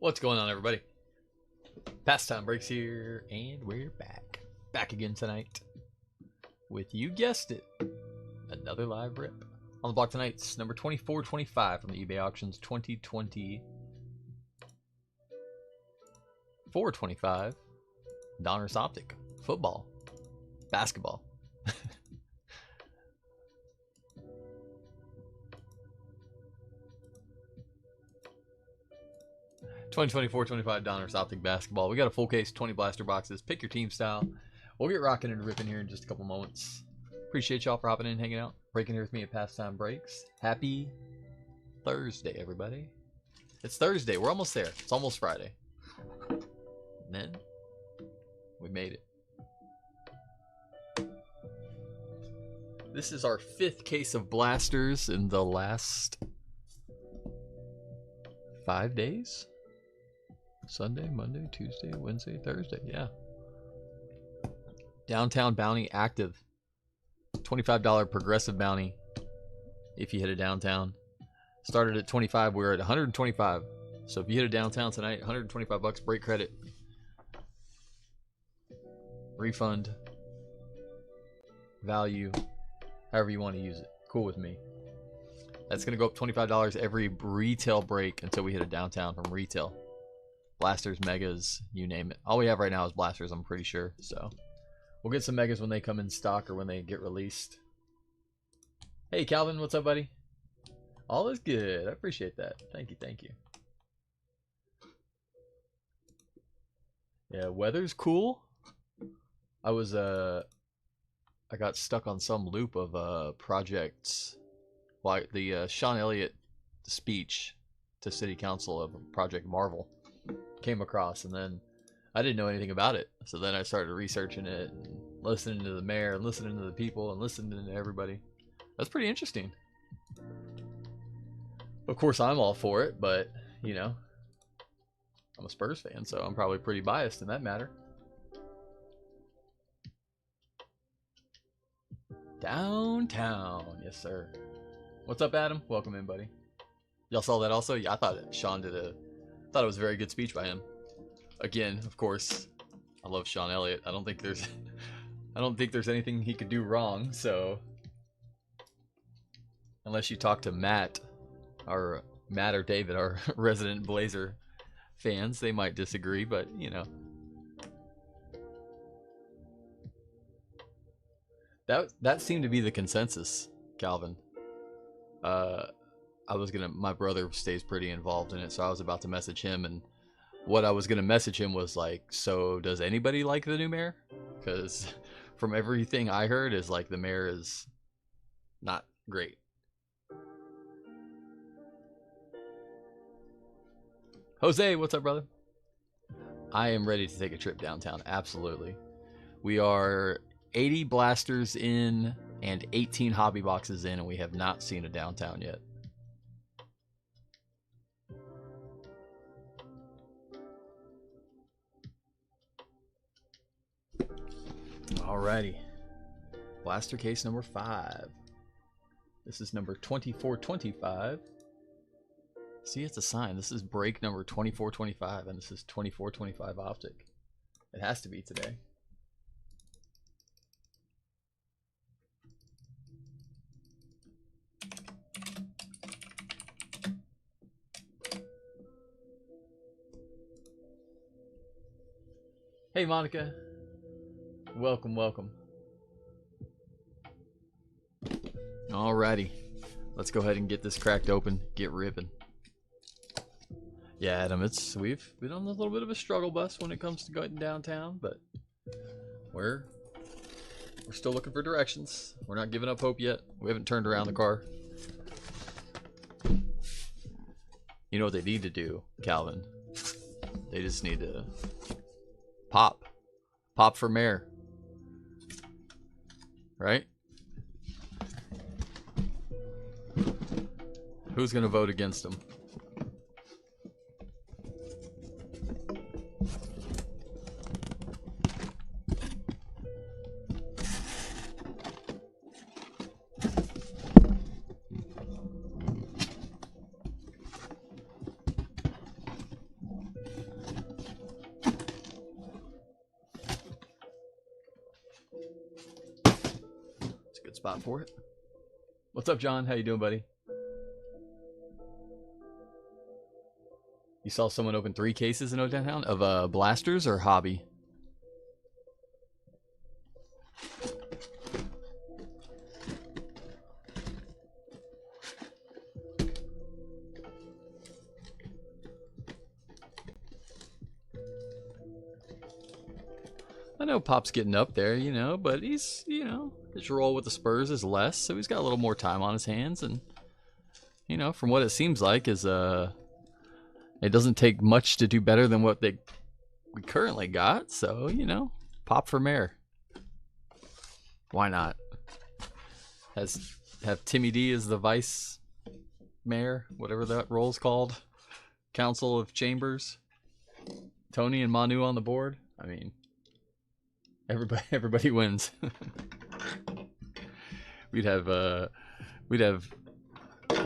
What's going on, everybody? Pastime Breaks here, and we're back. Back again tonight with, you guessed it, another live rip. On the block tonight's number 2425 from the eBay Auctions 2020 425 DONRUSS Optic. Football. Basketball. 2024-25 DONRUSS Optic Basketball. We got a full case, 20 blaster boxes. Pick your team style. We'll get rocking and ripping here in just a couple moments. Appreciate y'all for hopping in, hanging out, breaking here with me at Pastime Breaks. Happy Thursday, everybody. It's Thursday. We're almost there. It's almost Friday. And then we made it. This is our 5th case of blasters in the last 5 days. Sunday, Monday, Tuesday, Wednesday, Thursday. Yeah. Downtown bounty active. $25 progressive bounty if you hit a downtown. Started at 25. We're at 125. So if you hit a downtown tonight, 125 bucks, break credit, refund, value, however you want to use it. Cool with me. That's going to go up $25 every retail break until we hit a downtown from retail. Blasters, megas, you name it. All we have right now is blasters, I'm pretty sure. So we'll get some megas when they come in stock or when they get released. Hey, Calvin, what's up, buddy? All is good. I appreciate that. Thank you, thank you. Yeah, weather's cool. I got stuck on some loop of projects. Like the Sean Elliott speech to City Council of Project Marvel came across, and then I didn't know anything about it. So then I started researching it, and listening to the mayor, and listening to the people, and listening to everybody. That's pretty interesting. Of course, I'm all for it, but, you know, I'm a Spurs fan, so I'm probably pretty biased in that matter. Downtown, yes sir. What's up, Adam? Welcome in, buddy. Y'all saw that also? Yeah, I thought Sean thought it was a very good speech by him. Again, of course, I love Sean Elliott. I don't think there's anything he could do wrong, so unless you talk to Matt or David, our resident Blazer fans, they might disagree, but you know. That seemed to be the consensus, Calvin. My brother stays pretty involved in it, so I was about to message him, and what I was gonna message him was like, so does anybody like the new mayor? Because from everything I heard is like the mayor is not great. Jose, what's up, brother? I am ready to take a trip downtown, absolutely. We are 80 blasters in and 18 hobby boxes in, and we have not seen a downtown yet. Alrighty. Blaster case number 5. This is number 2425. See, it's a sign. This is break number 2425, and this is 2425 Optic. It has to be today. Hey, Monica. Welcome, welcome. Alrighty. Let's go ahead and get this cracked open. Get ripping. Yeah, Adam, we've been on a little bit of a struggle bus when it comes to going downtown, but we're still looking for directions. We're not giving up hope yet. We haven't turned around the car. You know what they need to do, Calvin? They just need to pop for mayor, right? Who's gonna vote against him? spot for it. What's up, John? How you doing, buddy? You saw someone open 3 cases in O-Town of blasters or hobby? I know Pop's getting up there, you know, but he's, you know, his role with the Spurs is less, so he's got a little more time on his hands, and, you know, from what it seems like is, it doesn't take much to do better than what we currently got, so, you know, Pop for mayor. Why not? Have Timmy D as the vice mayor, whatever that role's called. Council of Chambers. Tony and Manu on the board. I mean, everybody wins. we'd have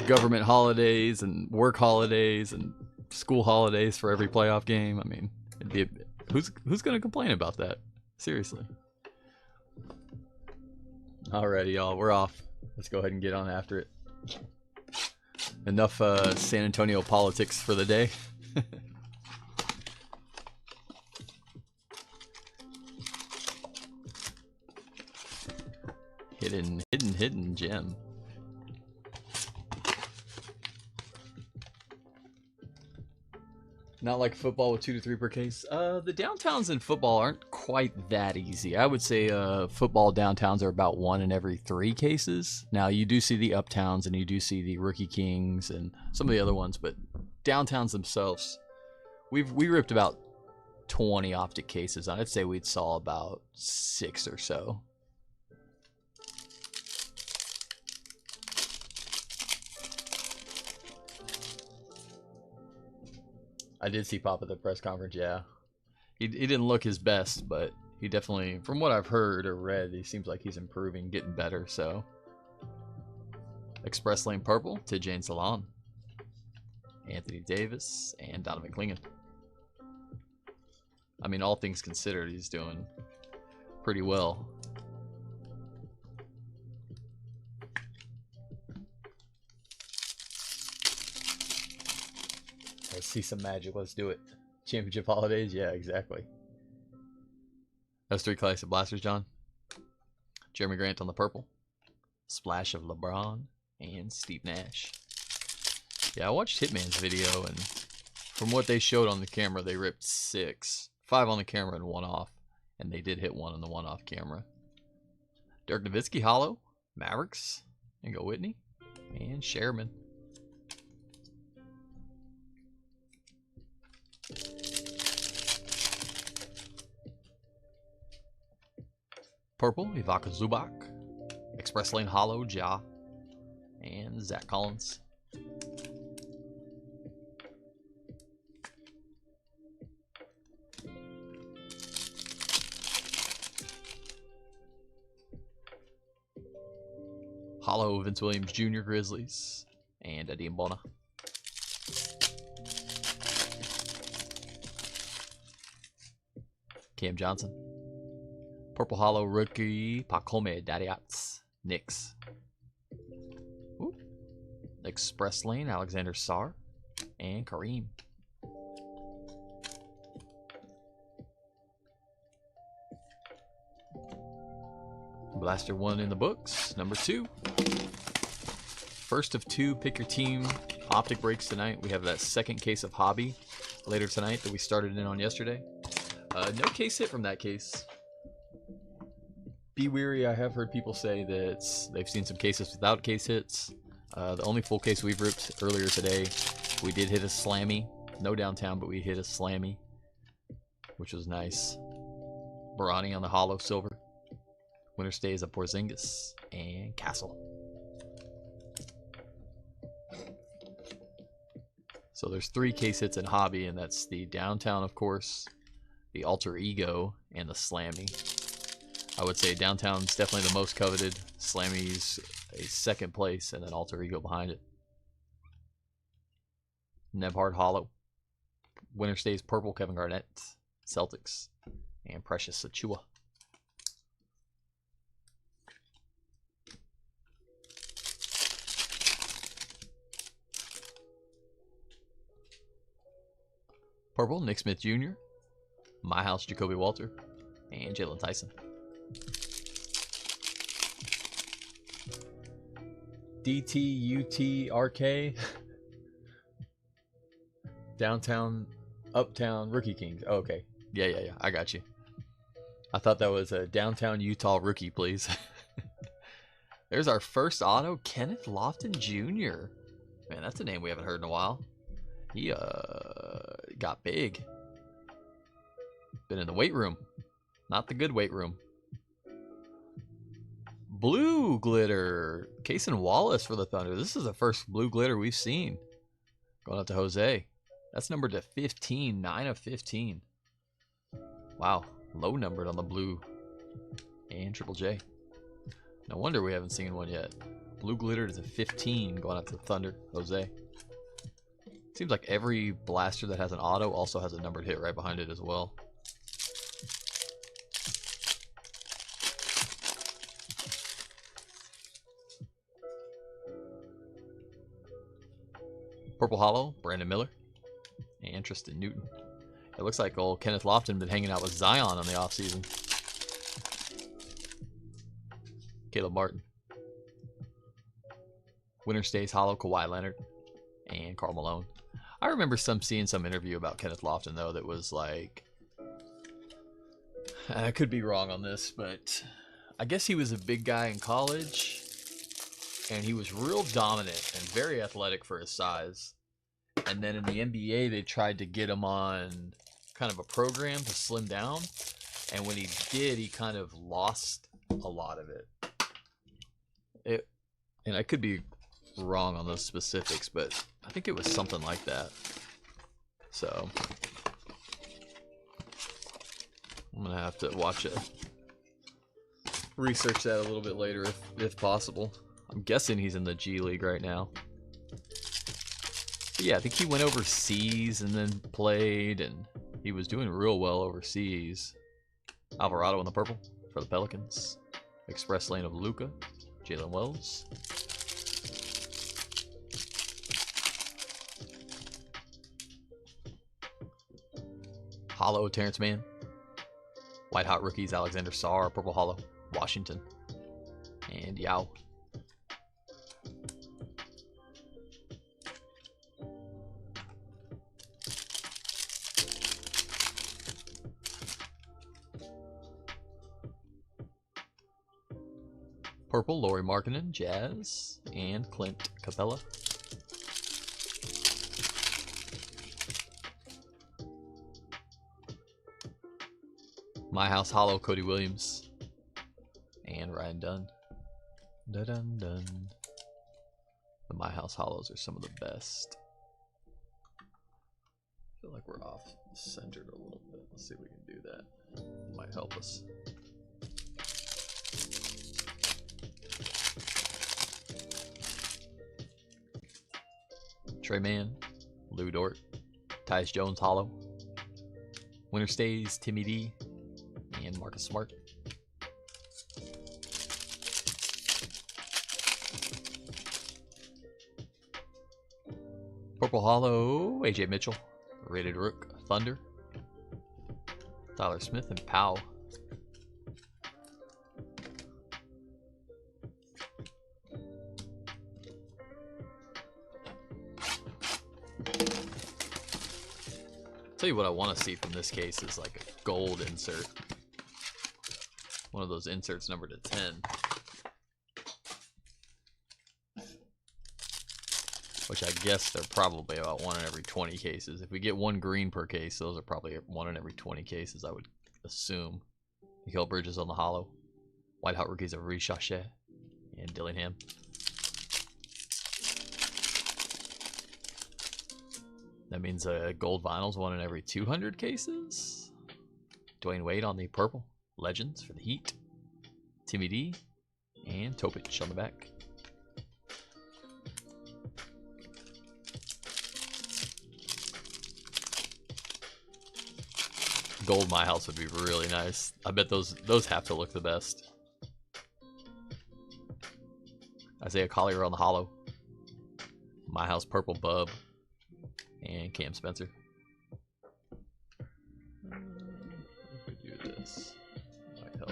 government holidays and work holidays and school holidays for every playoff game. I mean, it'd be who's gonna complain about that? Seriously. Alrighty, y'all, we're off. Let's go ahead and get on after it. Enough San Antonio politics for the day. Hidden gem. Not like football with 2 to 3 per case. The downtowns in football aren't quite that easy. I would say football downtowns are about 1 in every 3 cases. Now you do see the uptowns and you do see the rookie kings and some of the other ones, but downtowns themselves, we ripped about 20 optic cases. I'd say we'd saw about 6 or so. I did see Pop at the press conference, yeah. He didn't look his best, but he definitely, from what I've heard or read, he seems like he's improving, getting better, so. Express Lane Purple to Jane Salon. Anthony Davis and Donovan Clingan. I mean, all things considered, he's doing pretty well. Let's see some magic. Let's do it. Championship holidays? Yeah, exactly. Those 3 classic blasters, John. Jeremy Grant on the purple. Splash of LeBron and Steve Nash. Yeah, I watched Hitman's video, and from what they showed on the camera, they ripped 6. 5 on the camera and 1 off. And they did hit 1 on the 1 off camera. Dirk Nowitzki, hollow. Mavericks. And go Whitney. And Sherman. Purple, Ivaka Zubac. Express Lane Hollow, Ja. And Zach Collins. Hollow, Vince Williams Jr. Grizzlies. And Eddie Mbona. Cam Johnson. Purple Hollow rookie Pacome Dadiats, Knicks. Ooh. Express Lane Alexander Sarr and Kareem. Blaster 1 in the books, number 2. First of 2 pick your team optic breaks tonight. We have that second case of hobby later tonight that we started in on yesterday. No case hit from that case. Be wary, I have heard people say that they've seen some cases without case hits. The only full case we've ripped earlier today, we did hit a slammy. No downtown, but we hit a slammy, which was nice. Barani on the hollow silver. Winner stays of Porzingis and Castle. So there's 3 case hits in hobby, and that's the downtown, of course, the alter ego, and the slammy. I would say downtown's definitely the most coveted. Slammy's a second place, and then alter ego behind it. Nebhard hollow. Winner stays purple, Kevin Garnett, Celtics, and Precious Achua. Purple, Nick Smith Jr. My House, Jacoby Walter. And Jalen Tyson. DTUTRK. Downtown, Uptown, Rookie Kings. Oh, okay. Yeah. I got you. I thought that was a Downtown Utah rookie, please. There's our first auto, Kenneth Lofton Jr. Man, that's a name we haven't heard in a while. He got big. Been in the weight room. Not the good weight room. Blue glitter. Cason Wallace for the Thunder. This is the first blue glitter we've seen. Going out to Jose. That's numbered to 15. 9 of 15. Wow. Low numbered on the blue and Triple J. No wonder we haven't seen one yet. Blue glitter is a 15 going out to the Thunder. Jose. Seems like every blaster that has an auto also has a numbered hit right behind it as well. Purple Hollow, Brandon Miller, and Tristan Newton. It looks like old Kenneth Lofton been hanging out with Zion on the offseason. Caleb Martin. Winter Stays Hollow, Kawhi Leonard, and Karl Malone. I remember seeing some interview about Kenneth Lofton, though, that was like... I could be wrong on this, but I guess he was a big guy in college, and he was real dominant and very athletic for his size. And then in the NBA, they tried to get him on kind of a program to slim down. And when he did, he kind of lost a lot of it. And I could be wrong on those specifics, but I think it was something like that. So I'm going to have to watch it. Research that a little bit later if possible. I'm guessing he's in the G League right now. But yeah, I think he went overseas and then played, and he was doing real well overseas. Alvarado in the purple for the Pelicans. Express lane of Luka. Jalen Wells. Hollow, Terrence Mann. White Hot Rookies, Alexander Sarr. Purple Hollow, Washington. And Yao. Purple, Lauri Markkanen, Jazz, and Clint Capella. My House Hollow, Cody Williams, and Ryan Dunn. Dun-dun-dun. The My House Hollows are some of the best. I feel like we're off centered a little bit. Let's see if we can do that. Might help us. Trey Mann, Lou Dort, Tyus Jones Hollow, Winter Stays, Timmy D, and Marcus Smart. Purple Hollow, AJ Mitchell, Rated Rook, Thunder, Tyler Smith, and Powell. Tell you what I want to see from this case is like a gold insert. One of those inserts numbered to 10. Which I guess they're probably about 1 in every 20 cases. If we get 1 green per case, those are probably 1 in every 20 cases, I would assume. Mikal Bridges on the hollow. White Hot Rookies of Rishashe and Dillingham. That means gold vinyls 1 in every 200 cases. Dwayne Wade on the purple. Legends for the Heat. Timmy D. And Topic on the back. Gold My House would be really nice. I bet those have to look the best. Isaiah Collier on the hollow. My House purple Bub. And Cam Spencer. If we do this, might help.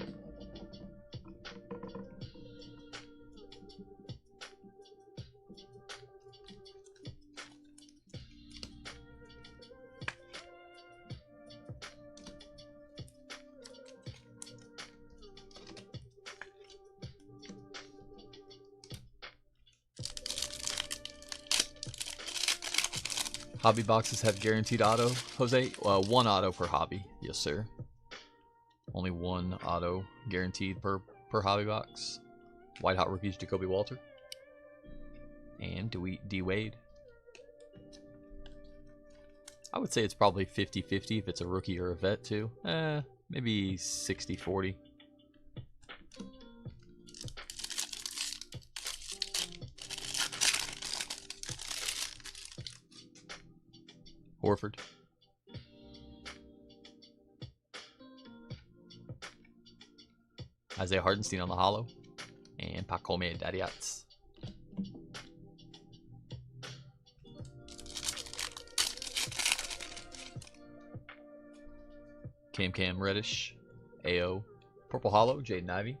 Hobby boxes have guaranteed auto, Jose? One auto per hobby, yes sir. Only one auto guaranteed per hobby box. White Hot Rookies, Jacoby Walter. And D Wade. I would say it's probably 50-50 if it's a rookie or a vet too. Maybe 60-40. Horford. Isaiah Hardenstein on the hollow. And Pacome Dadiats. Cam Reddish. AO. Purple hollow, Jaden Ivey.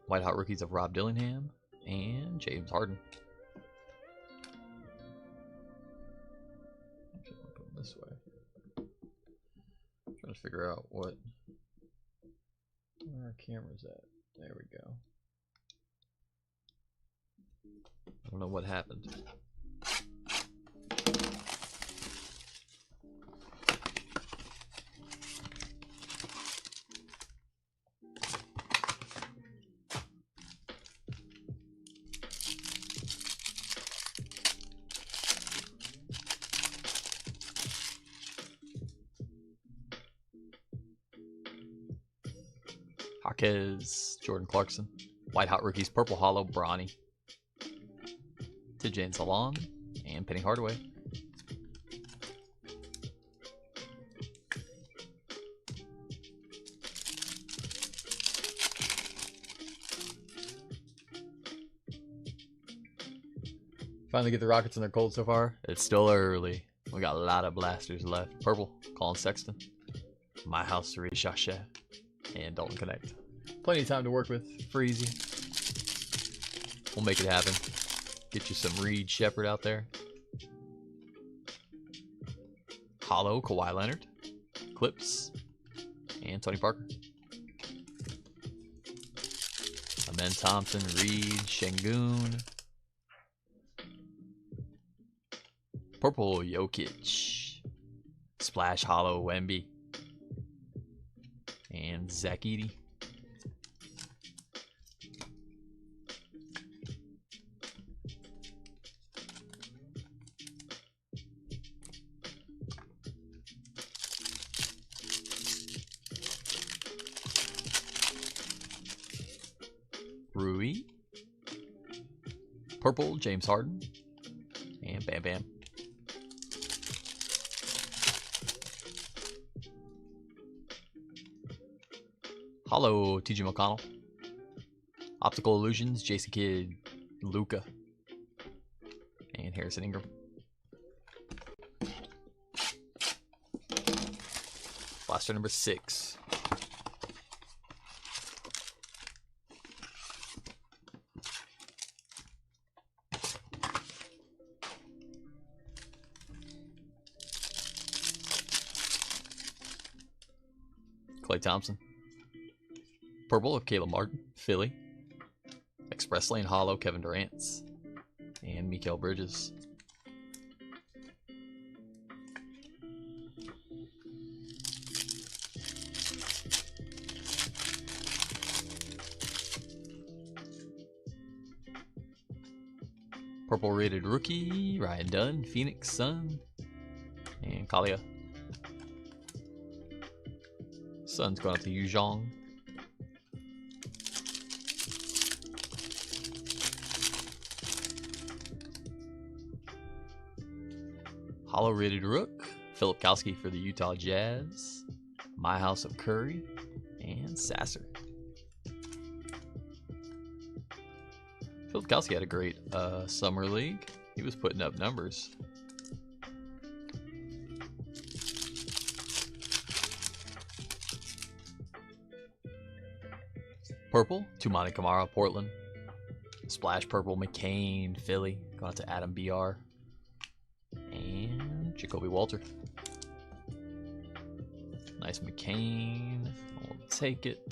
White Hot Rookies of Rob Dillingham. And James Harden. This way. I'm trying to figure out where our camera's at. There we go. I don't know what happened. Jaquez, Jordan Clarkson, White Hot Rookies, Purple Hollow, Bronny, Jane Salon, and Penny Hardaway. Finally get the Rockets in their cold so far. It's still early. We got a lot of blasters left. Purple, Colin Sexton, My House, Therese Chachet, and Dalton Connect. Plenty of time to work with. Freezy. We'll make it happen. Get you some Reed Shepard out there. Hollow, Kawhi Leonard, Clips, and Tony Parker. Amen Thompson, Reed, Şengün. Purple, Jokic. Splash, Hollow, Wemby. And Zach Edey. Rui. Purple, James Harden. And Bam Bam. Hollow, TJ McConnell. Optical Illusions, Jason Kidd, Luca, and Harrison Ingram. Blaster number 6. Klay Thompson. Purple of Caleb Martin, Philly. Express Lane Hollow, Kevin Durant. And Mikal Bridges. Purple rated rookie, Ryan Dunn, Phoenix Sun, and Kalia. Sun's going up to Yuzhong. Hollow rated rook, Philip Kowski for the Utah Jazz, My House of Curry, and Sasser. Philip Kowski had a great summer league. He was putting up numbers. Purple, Tumani Kamara, Portland. Splash purple, McCain, Philly. Going out to Adam BR. And Jacoby Walter. Nice McCain. We'll take it.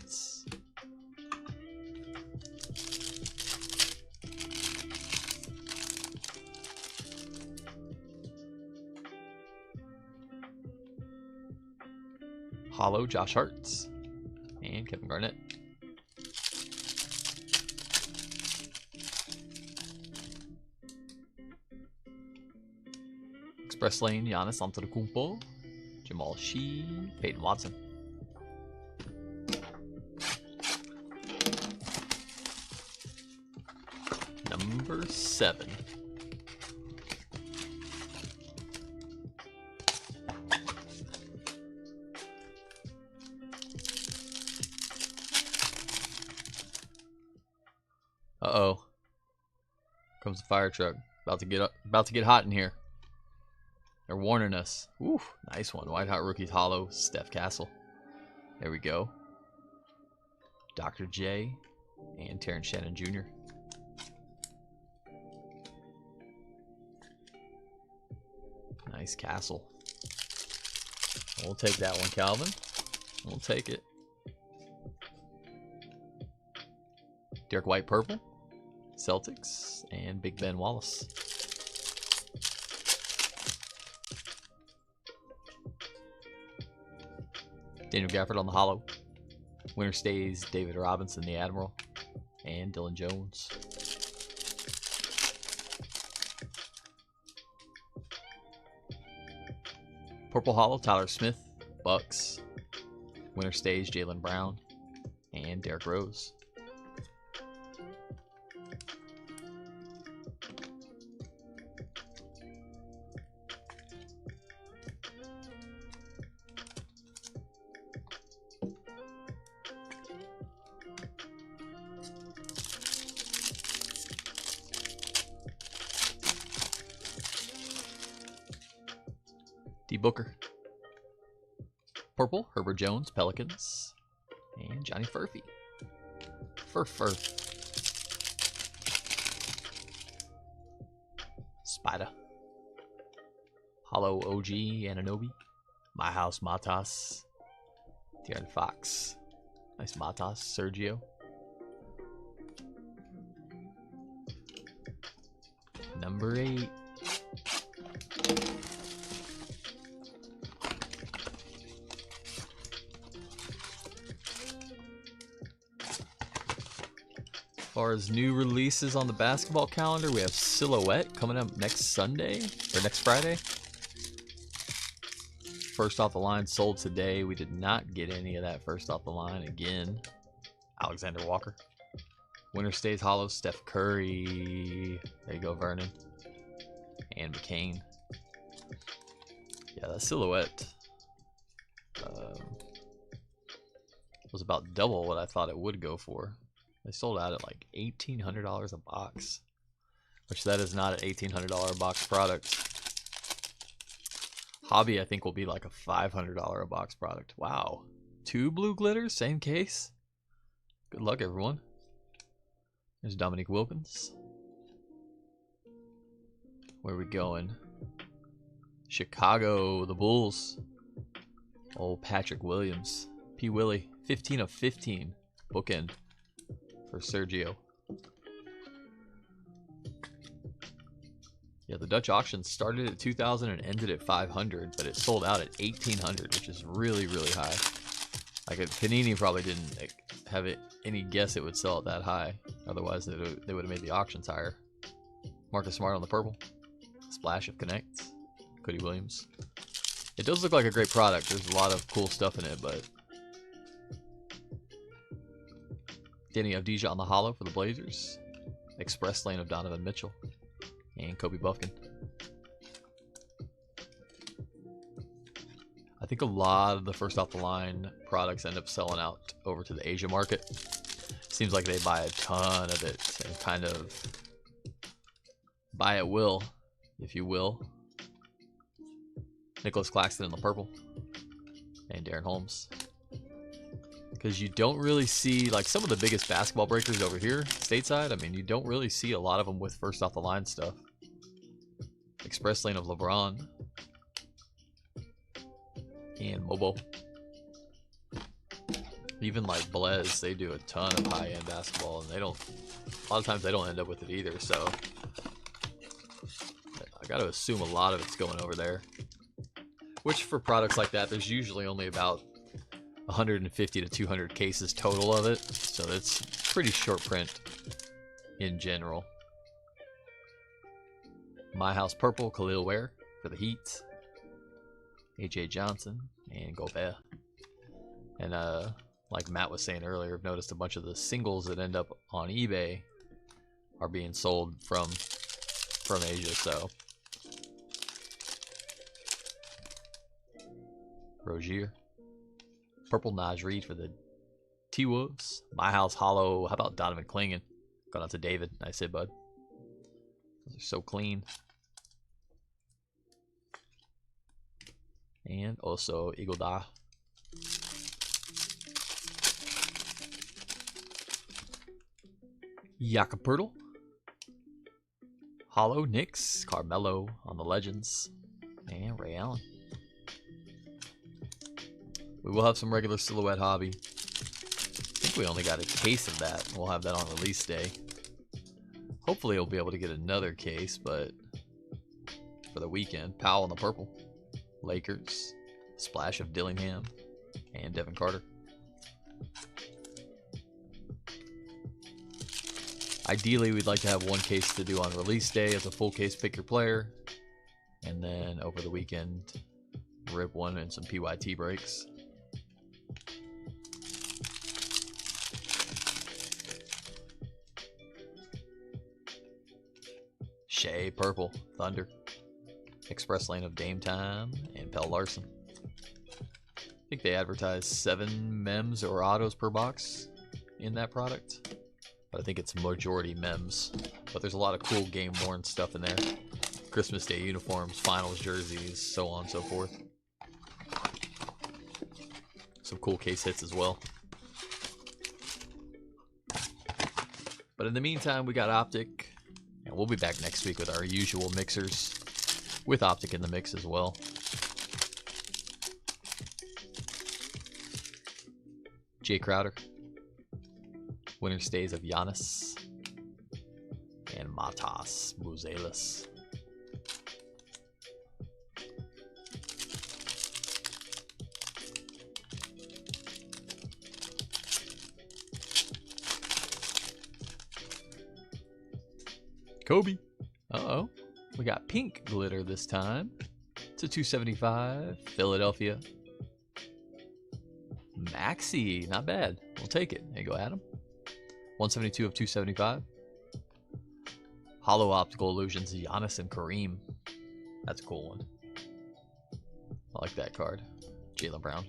Hollow, Josh Hart's. And Kevin Garnett. Express Lane, Giannis Antetokounmpo, Jamal Shee, Peyton Watson. Number 7. Uh-oh. Comes the fire truck. About to get hot in here. They're warning us. Ooh, nice one. White Hot Rookies Hollow, Steph Castle. There we go. Dr. J and Terrence Shannon Jr. Nice Castle. We'll take that one, Calvin. We'll take it. Derek White Purple, Celtics, and Big Ben Wallace. Daniel Gafford on the Hollow. Winner stays David Robinson, the Admiral, and Dylan Jones. Purple Hollow, Tyler Smith, Bucks. Winner stays Jaylen Brown, and Derrick Rose. D. Booker. Purple, Herbert Jones, Pelicans. And Johnny Furphy. Fur. Spider. Hollow OG, Ananobi. My House, Matas. De'Aaron Fox. Nice Matas, Sergio. Number 8. As far as new releases on the basketball calendar, we have Silhouette coming up next Sunday, or next Friday. First off the line sold today. We did not get any of that first off the line again. Alexander Walker. Winner stays Hollow, Steph Curry. There you go, Vernon. And McCain. Yeah, that Silhouette was about double what I thought it would go for. They sold out at like $1,800 a box, which that is not an $1,800 a box product. Hobby, I think, will be like a $500 a box product. Wow. 2 blue glitters, same case. Good luck, everyone. There's Dominique Wilkins. Where are we going? Chicago, the Bulls. Old Patrick Williams. P. Willie, 15 of 15. Bookend. For Sergio. Yeah, the Dutch auction started at 2,000 and ended at 500, but it sold out at 1,800, which is really, really high. Like, Panini probably didn't have any guess it would sell at that high. Otherwise, they would have made the auctions higher. Marcus Smart on the purple. Splash of Connect. Cody Williams. It does look like a great product. There's a lot of cool stuff in it, but Danny Avdija on the Hollow for the Blazers. Express Lane of Donovan Mitchell. And Kobe Buffkin. I think a lot of the first off the line products end up selling out over to the Asia market. Seems like they buy a ton of it and kind of buy at will, if you will. Nicholas Claxton in the purple. And Darren Holmes. Because you don't really see, like, some of the biggest basketball breakers over here, stateside. I mean, you don't really see a lot of them with first off the line stuff. Express Lane of LeBron. And Mobo. Even like Blaze, they do a ton of high-end basketball, and they don't, a lot of times they don't end up with it either, so I gotta assume a lot of it's going over there. Which for products like that, there's usually only about 150 to 200 cases total of it, so it's pretty short print in general. My House Purple, Khalil Ware for the Heat, AJ Johnson, and Gobert. And like Matt was saying earlier, I've noticed a bunch of the singles that end up on eBay are being sold from Asia, so. Rozier. Purple Naj Reed for the T-Wolves. My House Hollow. How about Donovan Clingan? Going out to David. Nice hit, bud. Those are so clean. And also Eagle Da. Yakapurtle. Hollow Knicks. Carmelo on the Legends. And Ray Allen. We will have some regular silhouette hobby. I think we only got a case of that. We'll have that on release day. Hopefully we'll be able to get another case, but for the weekend, Powell on the purple. Lakers. Splash of Dillingham. And Devin Carter. Ideally, we'd like to have one case to do on release day as a full case pick your player. And then over the weekend, rip one and some PYT breaks. Shea Purple, Thunder. Express Lane of Dame Time, and Pell Larson. I think they advertise 7 mems or autos per box in that product. But I think it's majority mems. But there's a lot of cool game worn stuff in there. Christmas Day uniforms, finals jerseys, so on and so forth. Some cool case hits as well. But in the meantime, we got Optic. And we'll be back next week with our usual mixers. With Optic in the mix as well. Jay Crowder. Winter Stays of Giannis. And Matas Muzelis. Kobe. Uh-oh. We got pink glitter this time. It's a 275. Philadelphia. Maxi. Not bad. We'll take it. There you go, Adam. 172 of 275. Hollow Optical Illusions. Giannis and Kareem. That's a cool one. I like that card. Jaylen Brown.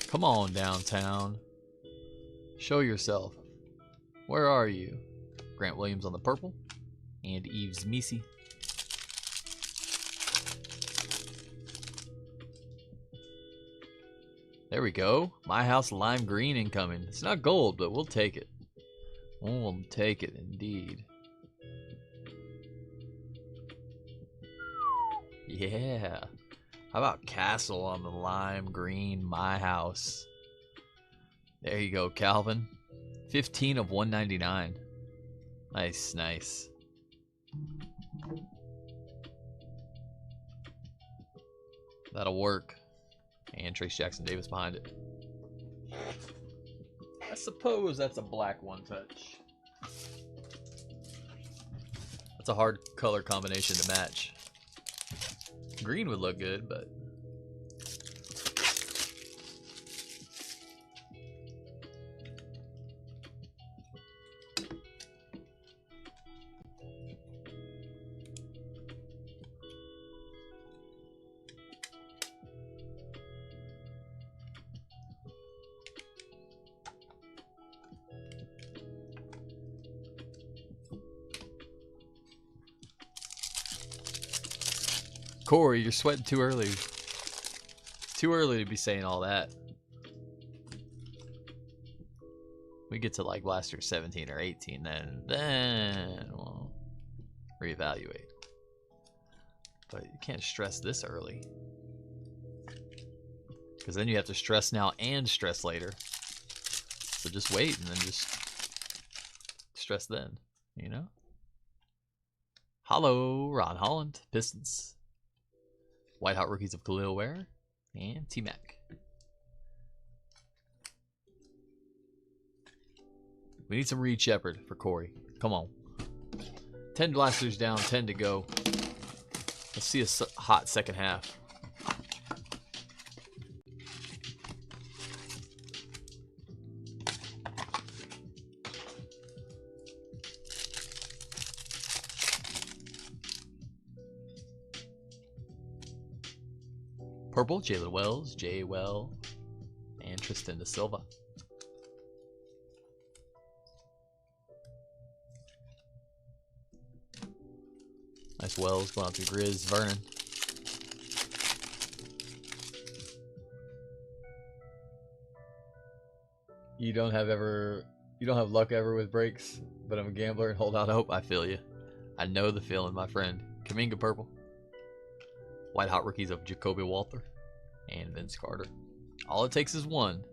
Come on, downtown. Show yourself. Where are you? Grant Williams on the purple. And Yves Misi. There we go. My House Lime Green incoming. It's not gold, but we'll take it. We'll take it indeed. Yeah. How about Castle on the lime green, My House? There you go, Calvin. 15 of 199. Nice, nice. That'll work. And Trace Jackson Davis behind it. I suppose that's a black one touch. That's a hard color combination to match. Green would look good, but Corey, you're sweating too early. Too early to be saying all that. We get to like Blaster 17 or 18, then we'll reevaluate. But you can't stress this early. Because then you have to stress now and stress later. So just wait and then just stress then, you know? Hollow, Ron Holland, Pistons. White Hot Rookies of Khalil Ware and T-Mac. We need some Reed Shepard for Corey. Come on. 10 blasters down, 10 to go. Let's see a hot second half. Purple, Jalen Wells, Jay Well, and Tristan Da Silva. Nice Wells going out to Grizz Vernon. You don't have luck ever with breaks, but I'm a gambler and hold out hope. I feel you. I know the feeling, my friend. Kaminga Purple. White Hot Rookies of Jacoby Walther and Vince Carter. All it takes is one.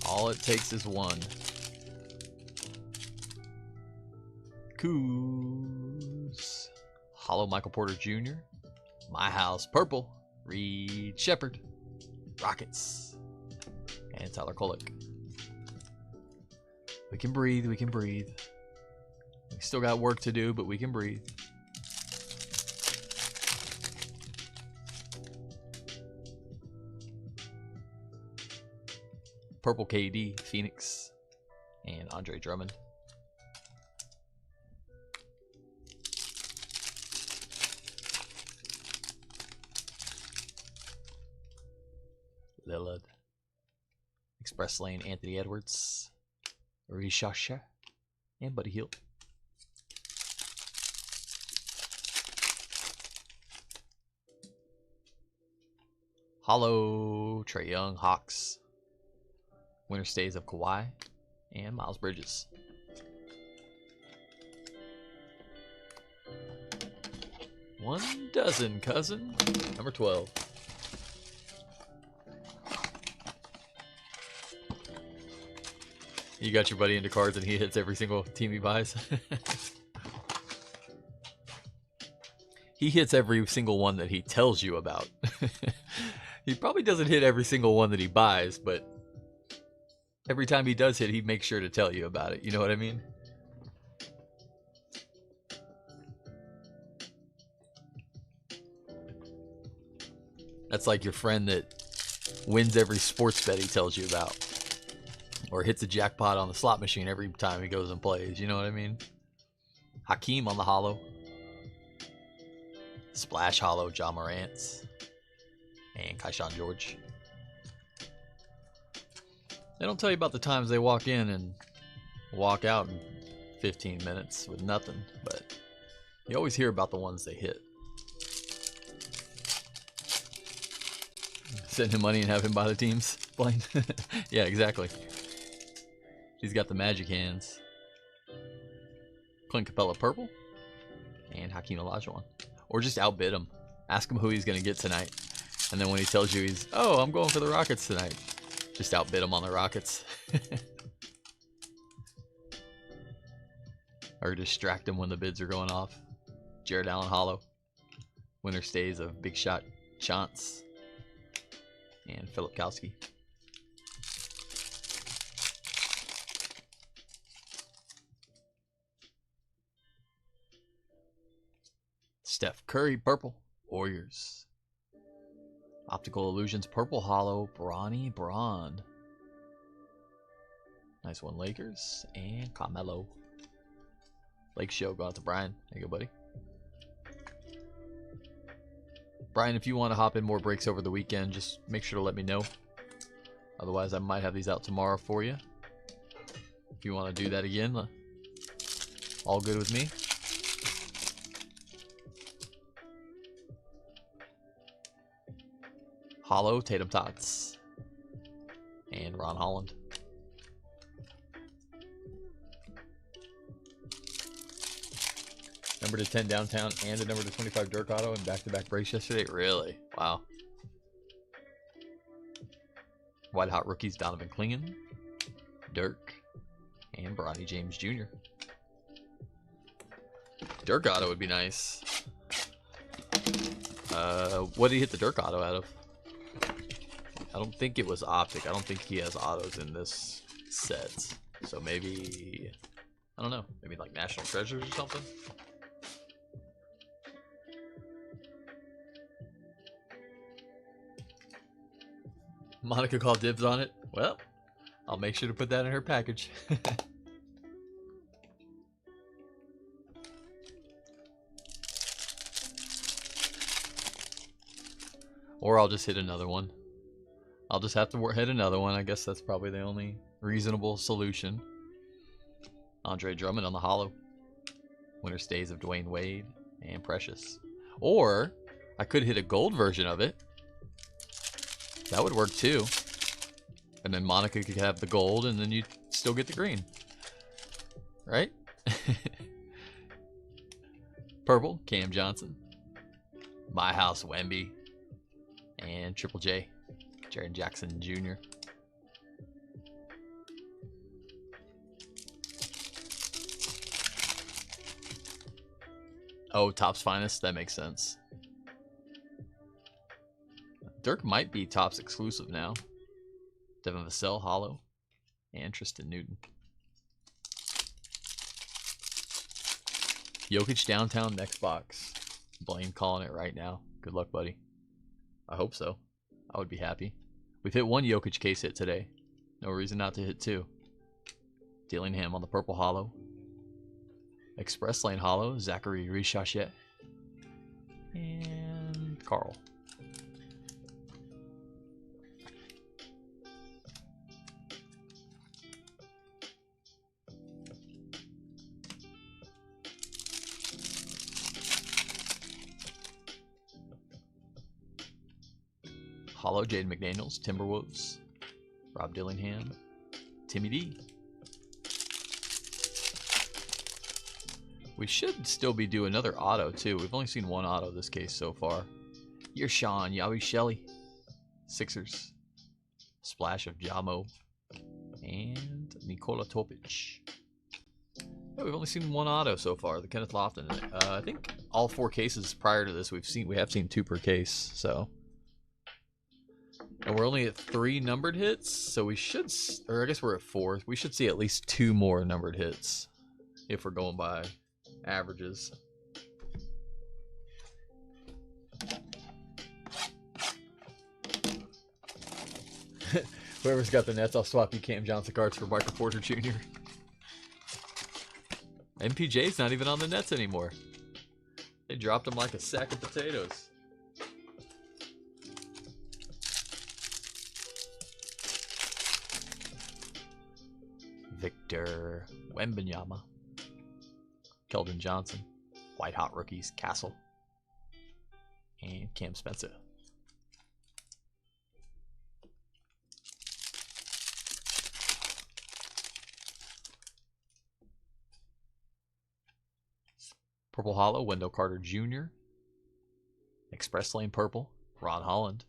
All it takes is one. Coos. Hollow Michael Porter Jr. My House Purple. Reed Shepard. Rockets. And Tyler Kolek. We can breathe. We can breathe. We still got work to do, but we can breathe. Purple KD, Phoenix, and Andre Drummond. Lillard. Express Lane, Anthony Edwards. Rishasha. And Buddy Hield. Hollow, Trae Young, Hawks. Winter Stays of Kawhi and Miles Bridges. One dozen, cousin. Number 12. You got your buddy into cards and he hits every single team he buys. He hits every single one that he tells you about. He probably doesn't hit every single one that he buys, but every time he does hit, he makes sure to tell you about it. You know what I mean? That's like your friend that wins every sports bet he tells you about. Or hits a jackpot on the slot machine every time he goes and plays. You know what I mean? Hakeem on the hollow. Splash hollow, John Morant. And Kaishan George. They don't tell you about the times they walk in and walk out in 15 minutes with nothing, but you always hear about the ones they hit. Send him money and have him buy the teams playing. Yeah, exactly. He's got the magic hands. Clint Capella Purple and Hakeem Olajuwon. Or just outbid him. Ask him who he's going to get tonight. And then when he tells you I'm going for the Rockets tonight. Just outbid him on the Rockets. Or distract him when the bids are going off. Jared Allen Hollow. Winter Stays of Big Shot Chance. And Philip Kowski. Steph Curry Purple. Warriors. Optical Illusions Purple Hollow. Bronny Braun. Nice one, Lakers. And Carmelo. Lake Show, go out to Brian. There you go, buddy. Brian, if you want to hop in more breaks over the weekend, just make sure to let me know. Otherwise, I might have these out tomorrow for you. If you want to do that again, all good with me. Hollow, Tatum Tots. And Ron Holland. Number to 10 downtown and a number to 25 Dirk Auto and back-to-back breaks yesterday. Really? Wow. White Hot rookies Donovan Clingan, Dirk, and Bronny James Jr. Dirk Auto would be nice. What did he hit the Dirk Auto out of? I don't think it was Optic. I don't think he has autos in this set. So maybe, I don't know, maybe like National Treasures or something? Monica called dibs on it. Well, I'll make sure to put that in her package. Or I'll just hit another one. I'll just have to hit another one. I guess that's probably the only reasonable solution. Andre Drummond on the hollow. Winter stays of Dwayne Wade and Precious. Or I could hit a gold version of it. That would work too. And then Monica could have the gold and then you still get the green. Right? Purple, Cam Johnson. My House, Wemby. And Triple J, Jaren Jackson Jr. Oh, Topps Finest, that makes sense. Dirk might be Topps exclusive now. Devin Vassell, hollow, and Tristan Newton. Jokic downtown next box. Blaine calling it right now. Good luck, buddy. I hope so. I would be happy. We've hit one Jokic case hit today. No reason not to hit two. Dillingham on the purple hollow. Express Lane hollow, Zachary Richachet. And Carl. Hollow, Jaden McDaniels, Timberwolves, Rob Dillingham, Timmy D. We should still be doing another auto too. We've only seen one auto this case so far. You're Sean, Yawi Shelley, Sixers, splash of Jamo, and Nikola Topic. Yeah, we've only seen one auto so far, the Kenneth Lofton. I think all four cases prior to this we have seen two per case, so. And we're only at 3 numbered hits, so we should, or I guess we're at 4. We should see at least 2 more numbered hits if we're going by averages. Whoever's got the Nets, I'll swap you Cam Johnson cards for Michael Porter Jr. MPJ's not even on the Nets anymore. They dropped him like a sack of potatoes. Victor Wembanyama, Keldon Johnson, White Hot rookies, Castle, and Cam Spencer. Purple Hollow, Wendell Carter Jr., Express Lane Purple, Ron Holland,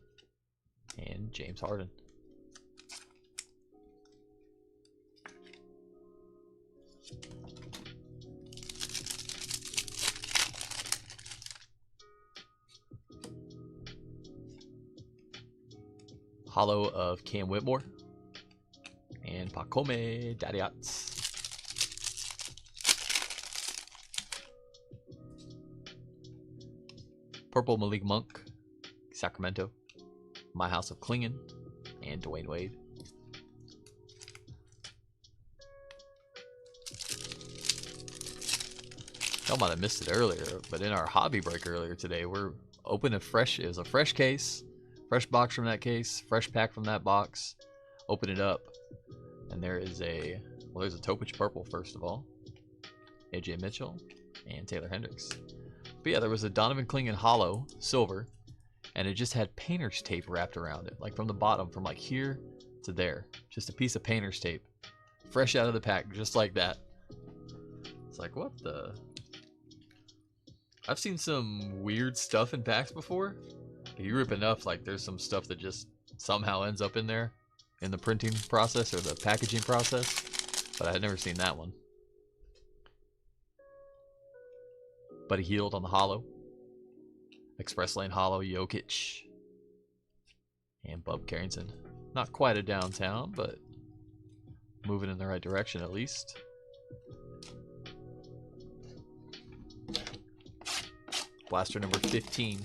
and James Harden. Hollow of Cam Whitmore and Pacome Dadiats. Purple Malik Monk, Sacramento. My House of Clingan and Dwayne Wade. Y'all might have missed it earlier, but in our hobby break earlier today, we're opening fresh. It was a fresh case. Fresh box from that case, fresh pack from that box. Open it up, and there is a, well, there's a Topic purple first of all, AJ Mitchell, and Taylor Hendricks. But yeah, there was a Donovan Clingan hollow silver, and it just had painter's tape wrapped around it, like from the bottom, from like here to there. Just a piece of painter's tape. Fresh out of the pack, just like that. It's like, what the... I've seen some weird stuff in packs before. If you rip enough, like there's some stuff that just somehow ends up in there in the printing process or the packaging process. But I had never seen that one. Buddy Hield on the holo. Express Lane holo, Jokic. And Bub Carrington. Not quite a downtown, but moving in the right direction at least. Blaster number 15.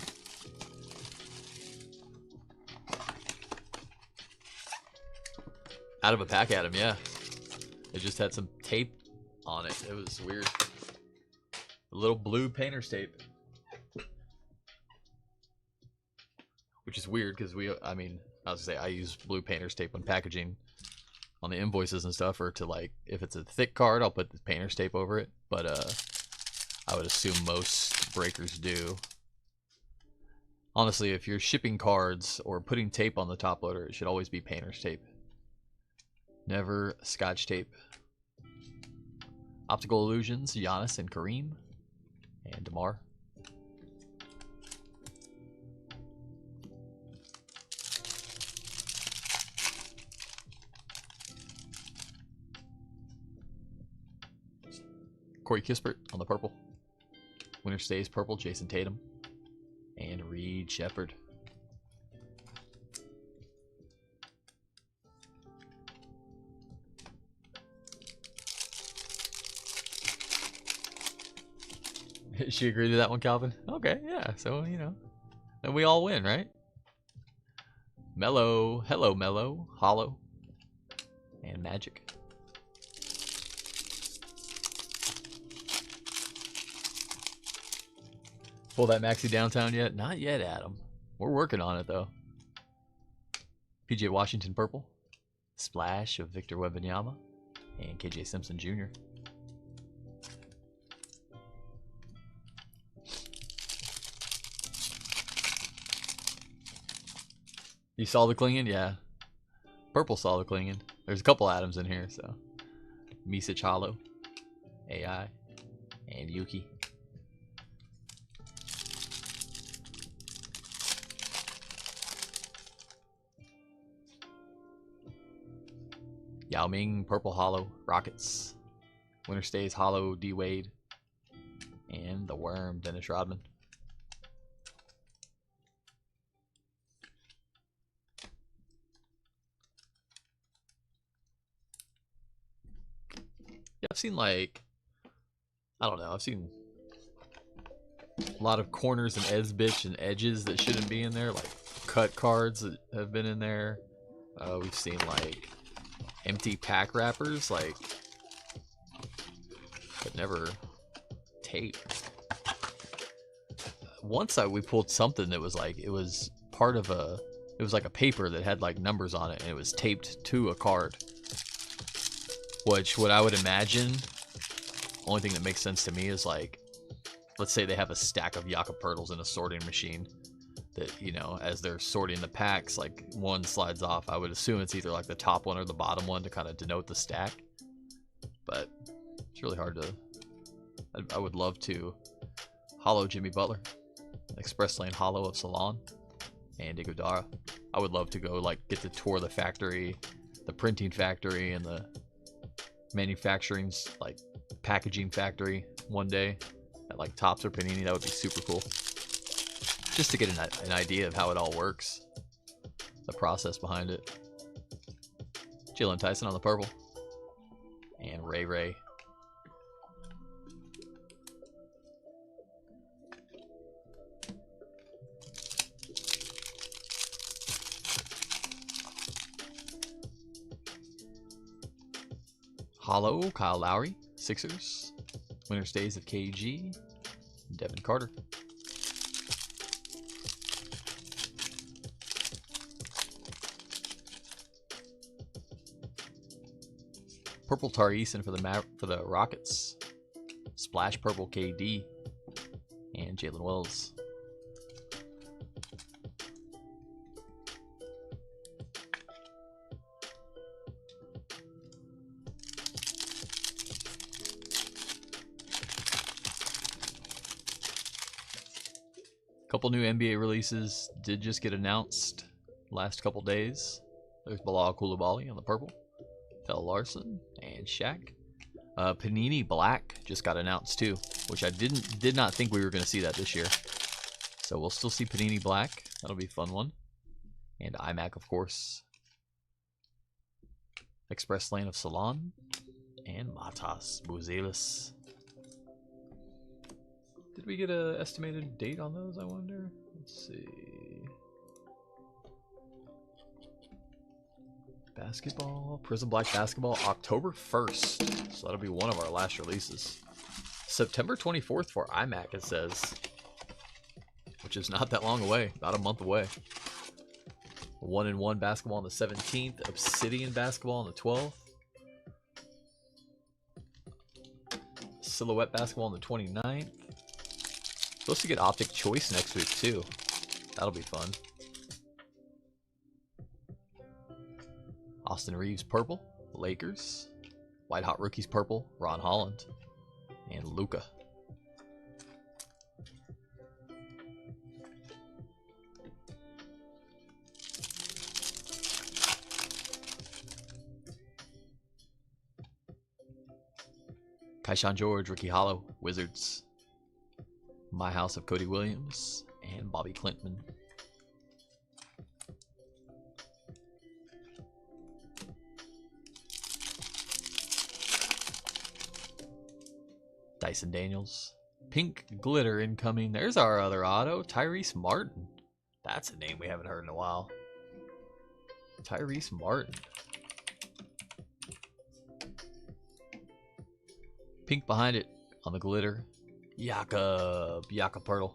Out of a pack at him, yeah. It just had some tape on it. It was weird. A little blue painter's tape. Which is weird because I was gonna say, I use blue painter's tape when packaging on the invoices and stuff, or to like, if it's a thick card, I'll put the painter's tape over it. But I would assume most breakers do. Honestly, if you're shipping cards or putting tape on the top loader, it should always be painter's tape. Never Scotch tape. Optical Illusions, Giannis and Kareem. And DeMar. Corey Kispert on the purple. Winner stays purple, Jason Tatum. And Reed Shepherd. She agreed to that one, Calvin? Okay, yeah, so, you know. And we all win, right? Mellow. Hello, Mellow. Hollow. And Magic. Pull that maxi downtown yet? Not yet, Adam. We're working on it, though. PJ Washington purple. Splash of Victor Wembanyama. And KJ Simpson Jr. You saw the clinging? Yeah. Purple saw the clinging. There's a couple Adams in here, so. Misic Hollow. AI. And Yuki. Yao Ming, Purple Hollow, Rockets. Winner stays Hollow, D Wade. And the Worm, Dennis Rodman. Yeah, I've seen like, I don't know, I've seen a lot of corners and bitch and edges that shouldn't be in there, like cut cards that have been in there. We've seen like empty pack wrappers, like, but never tape. Once we pulled something that was like, it was part of a, it was like a paper that had like numbers on it, and it was taped to a card. Which, what I would imagine, only thing that makes sense to me is like, let's say they have a stack of Jakob Poeltls in a sorting machine that, you know, as they're sorting the packs, like one slides off. I would assume it's either like the top one or the bottom one to kind of denote the stack. But it's really hard to, I would love to hollow Jimmy Butler, Express Lane hollow of Salon, and Iguodala. I would love to go like get to tour the factory, the printing factory, and the manufacturing's like packaging factory one day at like Topps or Panini. That would be super cool, just to get an idea of how it all works, the process behind it. Jalen Tyson on the purple, and Ray. Hollow, Kyle Lowry, Sixers. Winner stays of KG, Devin Carter. Purple Tar Eason for the Rockets. Splash purple KD and Jalen Wells. Couple new NBA releases did just get announced last couple days. There's Bilal Coulibaly on the purple, Phil Larson, and Shaq. Panini Black just got announced too, which I did not think we were going to see that this year. So we'll still see Panini Black. That'll be a fun one. And iMac, of course. Express Lane of Salon. And Matas Buzelis. Did we get an estimated date on those, I wonder? Let's see. Basketball. Prism Black Basketball. October 1st. So that'll be one of our last releases. September 24th for iMac, it says. Which is not that long away. About a month away. 1-in-1 basketball on the 17th. Obsidian basketball on the 12th. Silhouette basketball on the 29th. Supposed to get Optic Choice next week too. That'll be fun. Austin Reeves purple. Lakers. White Hot Rookies purple. Ron Holland. And Luka. Kaishan George, Rookie Hollow, Wizards. My House of Cody Williams, and Bobby Clintman. Dyson Daniels. Pink Glitter incoming. There's our other auto, Tyrese Martin. That's a name we haven't heard in a while. Tyrese Martin. Pink behind it on the glitter. Jakob Pertl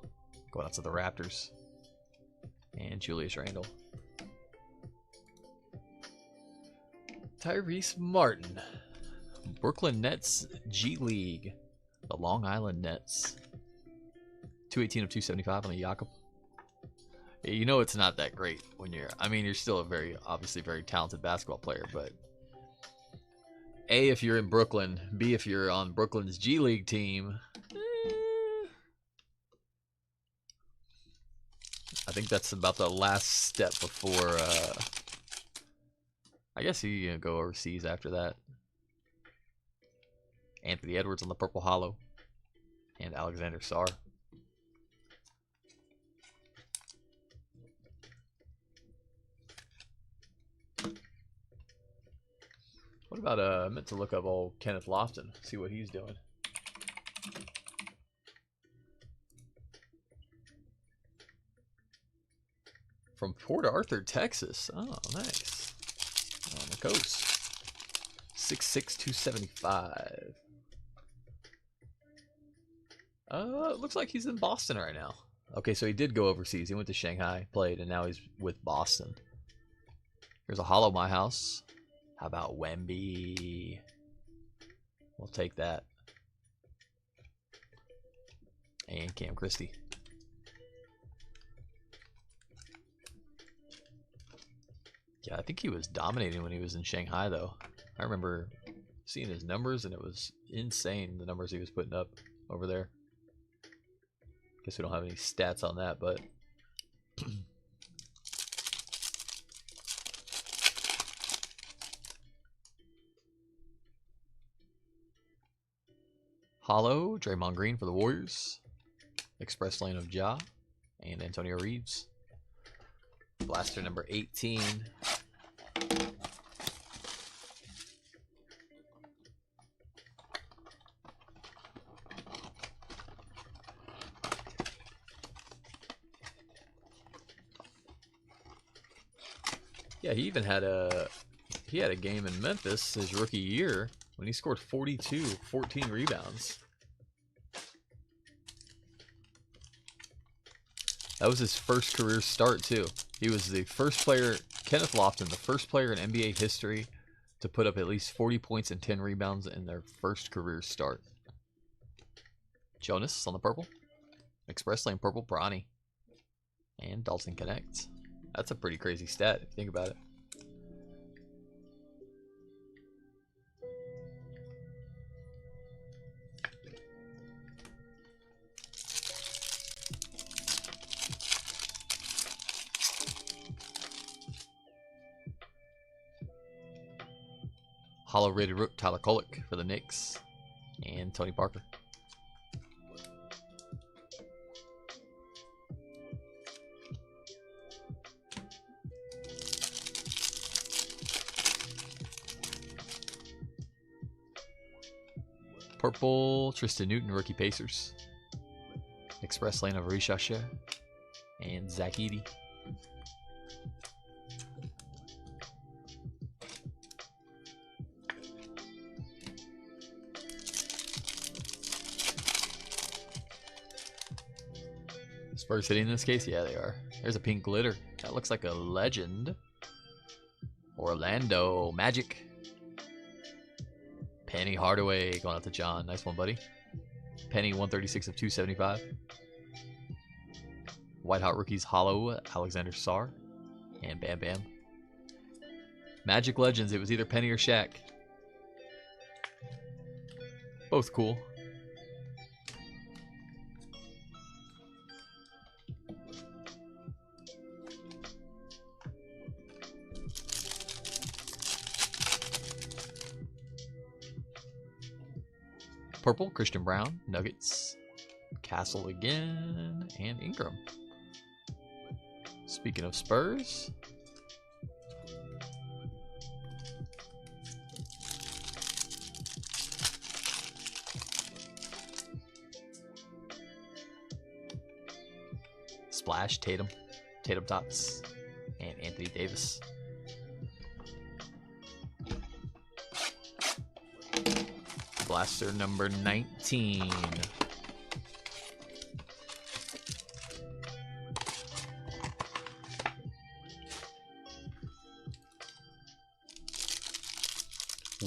going out to the Raptors. And Julius Randle. Tyrese Martin. Brooklyn Nets G League. The Long Island Nets. 218 of 275 on the Jakob. You know it's not that great when you're... I mean, you're still a very, obviously very talented basketball player, but... A, if you're in Brooklyn. B, if you're on Brooklyn's G League team. I think that's about the last step before, I guess you can go overseas after that. Anthony Edwards on the purple hollow. And Alexander Sarr. What about, I meant to look up old Kenneth Lofton, see what he's doing. From Port Arthur, Texas. Oh, nice. On the coast. 6'6", 275. It looks like he's in Boston right now. Okay, so he did go overseas. He went to Shanghai, played, and now he's with Boston. Here's a hollow My House. How about Wemby? We'll take that. And Cam Christie. Yeah, I think he was dominating when he was in Shanghai, though. I remember seeing his numbers, and it was insane, the numbers he was putting up over there. Guess we don't have any stats on that, but... Hollow, Draymond Green for the Warriors. Express Lane of Ja. And Antonio Reeves. Blaster number 18. Yeah, he even had a game in Memphis his rookie year when he scored 42, 14 rebounds. That was his first career start too. He was the first player, Kenneth Lofton, the first player in NBA history to put up at least 40 points and 10 rebounds in their first career start. Jonas on the purple. Express Lane purple, Bronny. And Dalton Connect. That's a pretty crazy stat if you think about it. Hollow rated rook Tyler Kolek for the Knicks. And Tony Parker. Purple, Tristan Newton, rookie Pacers. Express lane of Rishasha and Zach Edey. Spurs hitting in this case? Yeah, they are. There's a pink glitter. That looks like a legend. Orlando Magic. Penny Hardaway going out to John. Nice one, buddy. Penny 136 of 275. White Hot Rookies Hollow Alexander Sarr. And Bam Bam. Magic Legends. It was either Penny or Shaq. Both cool. Purple, Christian Brown, Nuggets, Castle again, and Ingram. Speaking of Spurs, Splash, Tatum Tots, and Anthony Davis. Blaster number 19.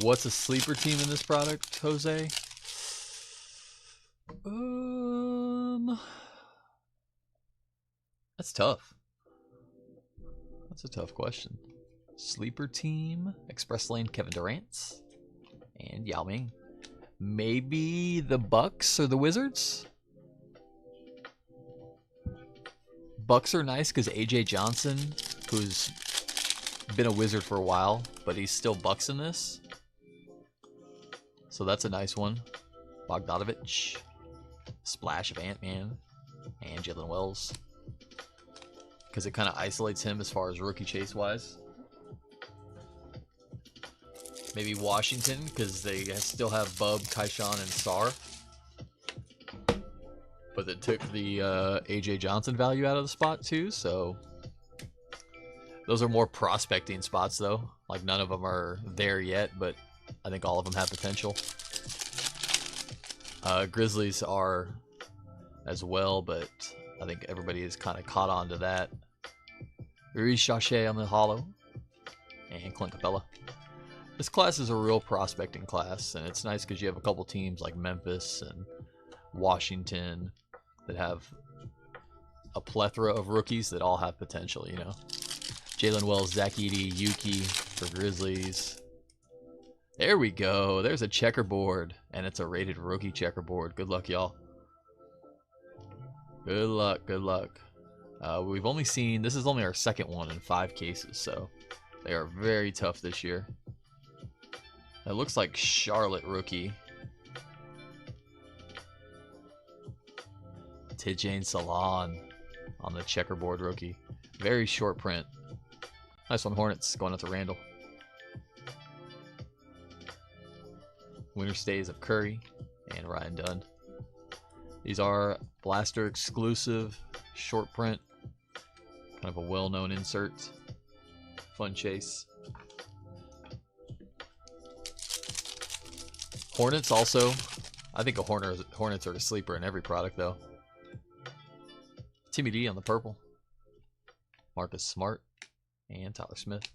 What's a sleeper team in this product, Jose? That's tough. That's a tough question. Sleeper team, Express Lane, Kevin Durant, and Yao Ming. Maybe the Bucks or the Wizards? Bucks are nice because AJ Johnson, who's been a Wizard for a while, but he's still Bucks in this. So that's a nice one. Bogdanovich. Splash of Ant-Man. And Jalen Wells. Because it kind of isolates him as far as rookie chase-wise. Maybe Washington, because they still have Bub, Kaishan, and Sarr. But it took the AJ Johnson value out of the spot, too, so... Those are more prospecting spots, though. Like, none of them are there yet, but I think all of them have potential. Grizzlies are as well, but I think everybody has kind of caught on to that. Rishasha on the hollow. And Clint Capella. This class is a real prospecting class, and it's nice because you have a couple teams like Memphis and Washington that have a plethora of rookies that all have potential, you know. Jalen Wells, Zach Edey, Yuki for Grizzlies. There we go. There's a checkerboard, and it's a rated rookie checkerboard. Good luck, y'all. Good luck, good luck. We've only seen, this is only our second one in 5 cases, so they are very tough this year. It looks like Charlotte rookie. Tidjane Salon on the checkerboard rookie. Very short print. Nice one, Hornets, going out to Randall. Winter stays of Curry and Ryan Dunn. These are Blaster exclusive, short print. Kind of a well-known insert. Fun chase. Hornets also. I think Hornets are a sleeper in every product, though. Timmy D on the purple. Marcus Smart and Tyler Smith.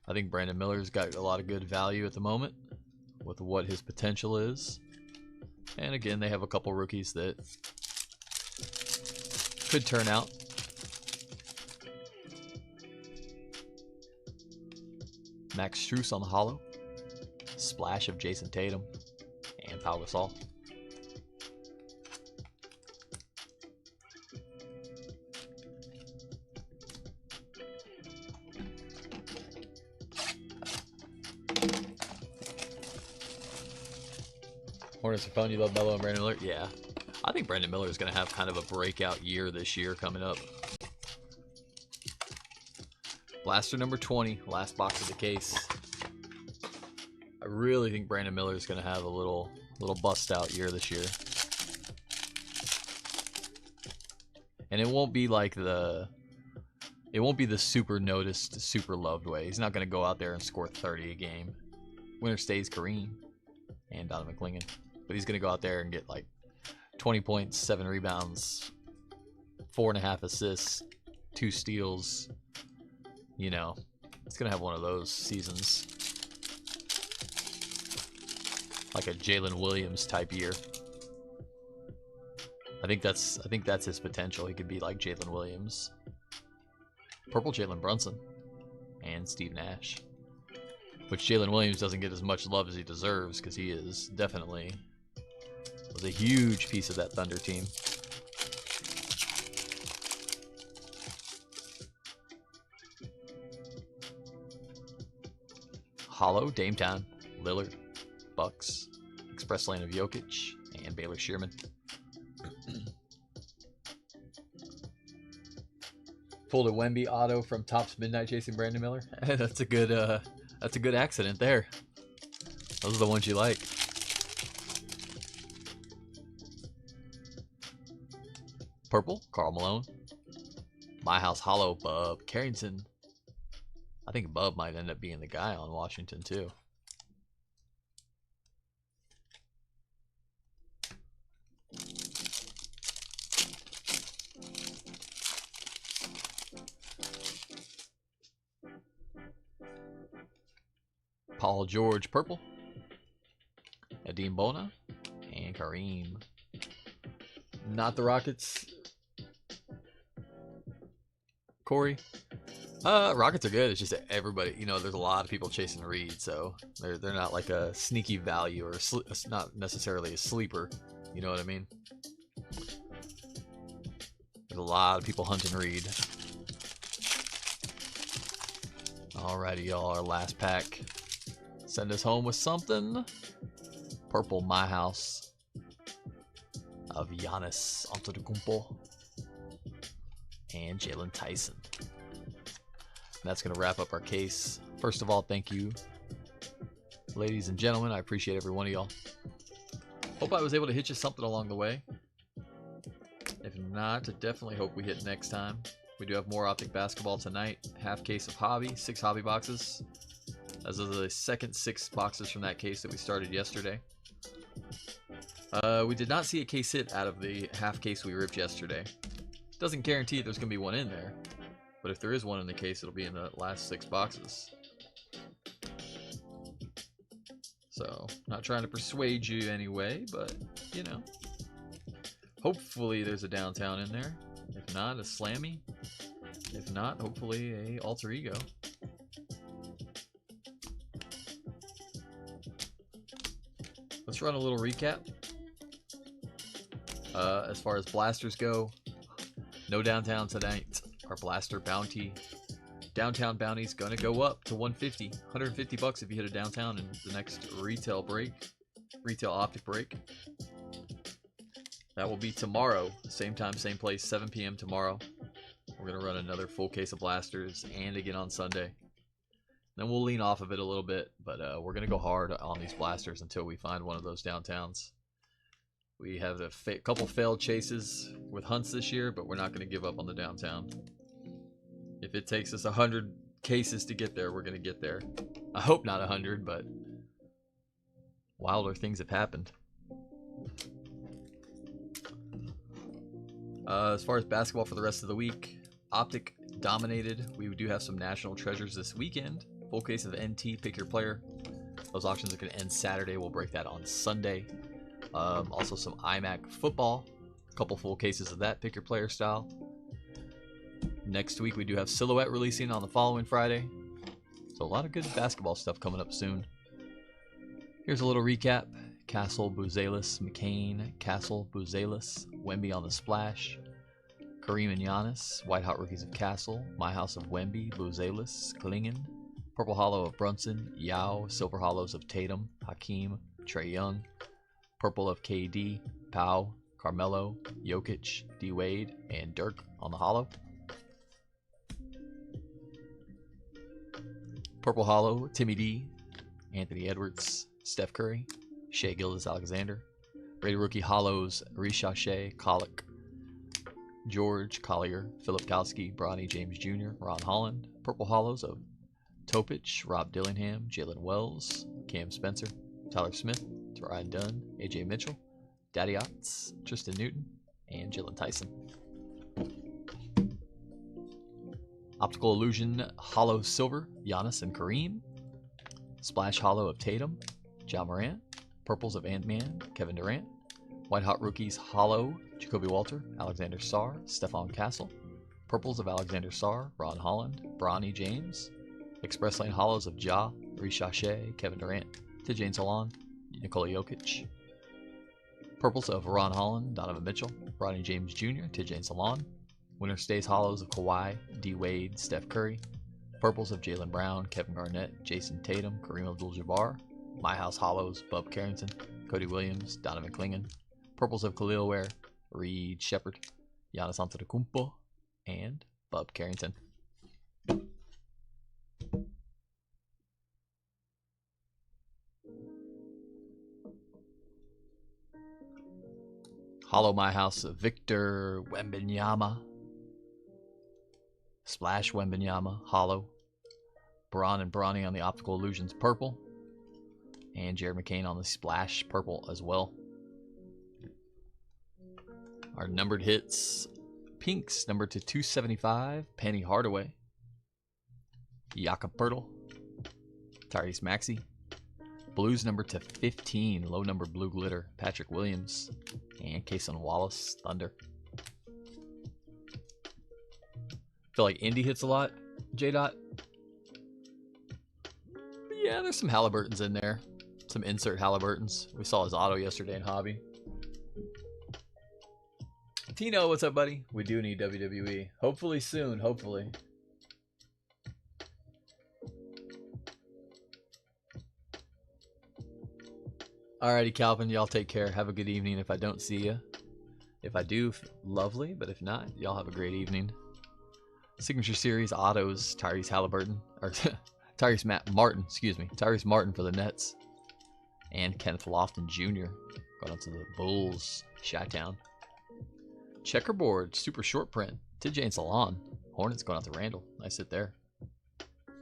I think Brandon Miller's got a lot of good value at the moment with what his potential is. And again, they have a couple rookies that could turn out. Max Strus on the hollow. Splash of Jason Tatum and Pau Gasol. Hornets are fun. You love Melo and Brandon Miller? Yeah. I think Brandon Miller is going to have kind of a breakout year this year coming up. Blaster number 20, last box of the case. I really think Brandon Miller is going to have a little bust out year this year. And it won't be like the super noticed, super loved way. He's not going to go out there and score 30 a game. Winner stays Kareem and Donovan McClingan. But he's going to go out there and get like 20 points, 7 rebounds, 4.5 assists, 2 steals. You know, it's going to have one of those seasons. Like a Jalen Williams type year. I think that's his potential. He could be like Jalen Williams. Purple Jalen Brunson. And Steve Nash. Which Jalen Williams doesn't get as much love as he deserves because he is definitely was a huge piece of that Thunder team. Hollow, Dame Time, Lillard, Bucks, Express Lane of Jokic, and Baylor Shearman. Pulled a Wemby auto from Topps Midnight chasing Brandon Miller. That's a good accident there. Those are the ones you like. Purple, Karl Malone. My House Hollow, Bub Carrington. I think Bub might end up being the guy on Washington too. Paul George, purple. Adim Bona and Kareem. Not the Rockets. Corey. Rockets are good. It's just that everybody, you know, there's a lot of people chasing Reed, so they're not like a sneaky value or not necessarily a sleeper. You know what I mean? There's a lot of people hunting Reed. Alrighty, y'all. Our last pack. Send us home with something. Purple, My House of Giannis Antetokounmpo and Jalen Tyson. And that's going to wrap up our case. First of all, thank you, ladies and gentlemen. I appreciate every one of y'all. Hope I was able to hit you something along the way. If not, I definitely hope we hit next time. We do have more Optic basketball tonight. Half case of hobby, 6 hobby boxes. Those are the second 6 boxes from that case that we started yesterday. We did not see a case hit out of the half case we ripped yesterday. Doesn't guarantee there's going to be one in there. But if there is one in the case, it'll be in the last 6 boxes. So, not trying to persuade you anyway, but, you know. Hopefully there's a downtown in there. If not, a slammy. If not, hopefully a alter ego. Let's run a little recap. As far as blasters go, no downtown tonight. Our blaster bounty, downtown bounty's gonna go up to 150, 150 bucks if you hit a downtown in the next retail optic break. That will be tomorrow, same time, same place, 7 p.m. tomorrow. We're gonna run another full case of blasters and again on Sunday. Then we'll lean off of it a little bit, but we're going to go hard on these blasters until we find one of those downtowns. We have a couple failed chases with hunts this year, but we're not going to give up on the downtown. If it takes us 100 cases to get there, we're going to get there. I hope not 100, but wilder things have happened. As far as basketball for the rest of the week, Optic dominated. We do have some national treasures this weekend. Full case of NT, pick your player. Those auctions are going to end Saturday. We'll break that on Sunday. Also some iMac football. A couple full cases of that, pick your player style. Next week we do have Silhouette releasing on the following Friday. So a lot of good basketball stuff coming up soon. Here's a little recap. Castle, Buzelis, McCain, Castle, Buzelis, Wemby on the splash. Kareem and Giannis, White Hot Rookies of Castle, My House of Wemby, Buzelis, Klingen, Purple Hollow of Brunson, Yao, Silver Hollows of Tatum, Hakeem, Trae Young, Purple of KD, Pau, Carmelo, Jokic, D Wade, and Dirk on the holo. Purple holo, Timmy D, Anthony Edwards, Steph Curry, Shai Gilgeous-Alexander. Rated rookie holos, Ricochet, Colic, George Collier, Philip Kowski, Bronny James Jr., Ron Holland. Purple holos of Topic, Rob Dillingham, Jalen Wells, Cam Spencer, Tyler Smith, Ryan Dunn, AJ Mitchell, Daddy Otts, Tristan Newton, and Jalen Tyson. Optical Illusion holo silver, Giannis and Kareem. Splash holo of Tatum, Ja Morant. Purples of Ant-Man, Kevin Durant. White Hot Rookies holo, Jacoby Walter, Alexander Sarr, Stephon Castle. Purples of Alexander Sarr, Ron Holland, Bronny James. Express Lane holos of Ja, Ricochet, Kevin Durant, Tidjane Salon, Nikola Jokic. Purples of Ron Holland, Donovan Mitchell, Bronny James Jr., Tidjane Salon. Winter Stays holos of Kawhi, D Wade, Steph Curry. Purples of Jaylen Brown, Kevin Garnett, Jason Tatum, Kareem Abdul-Jabbar. My House holos, Bub Carrington, Cody Williams, Donovan Clingan. Purples of Khalil Ware, Reed Shepard, Giannis Antetokounmpo, and Bub Carrington. Holo My House of Victor Wembanyama. Splash Wembanyama, holo. Bron and Bronny on the Optical Illusions purple. And Jared McCain on the Splash purple as well. Our numbered hits. Pinks numbered to 275. Penny Hardaway. Jakob Poeltl. Tyrese Maxey. Blues numbered to 15. Low number blue glitter. Patrick Williams. And Cason Wallace. Thunder. Feel like Indy hits a lot. J-Dot. Yeah, there's some Halliburtons in there. Some insert Halliburtons. We saw his auto yesterday in Hobby. Tino, what's up, buddy? We do need WWE. Hopefully soon, hopefully. Alrighty, Calvin, y'all take care. Have a good evening if I don't see you. If I do, lovely. But if not, y'all have a great evening. Signature Series autos, Tyrese Halliburton. Or Tyrese Martin, excuse me. Tyrese Martin for the Nets. And Kenneth Lofton Jr. going out to the Bulls. Chi-Town. Checkerboard, super short print. Tidjane Salon. Hornets going out to Randall. Nice hit there.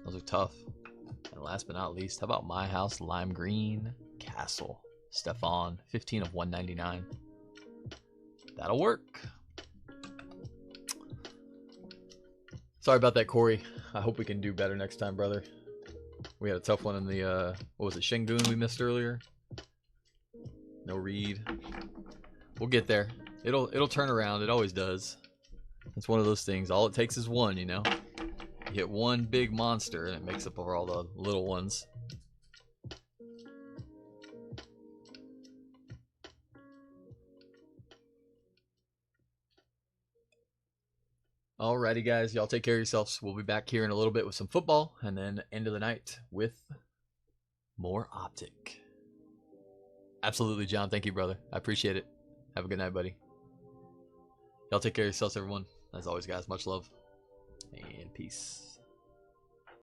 Those are tough. And last but not least, how about My House Lime Green Castle? Stephon, 15 of 199. That'll work. Sorry about that, Corey. I hope we can do better next time, brother. We had a tough one in the, what was it, Shingun we missed earlier? No read. We'll get there. It'll turn around. It always does. It's one of those things. All it takes is one, you know? You hit one big monster and it makes up for all the little ones. Alrighty, guys. Y'all take care of yourselves. We'll be back here in a little bit with some football and then end of the night with more Optic. Absolutely, John. Thank you, brother. I appreciate it. Have a good night, buddy. Y'all take care of yourselves, everyone. As always, guys, much love and peace.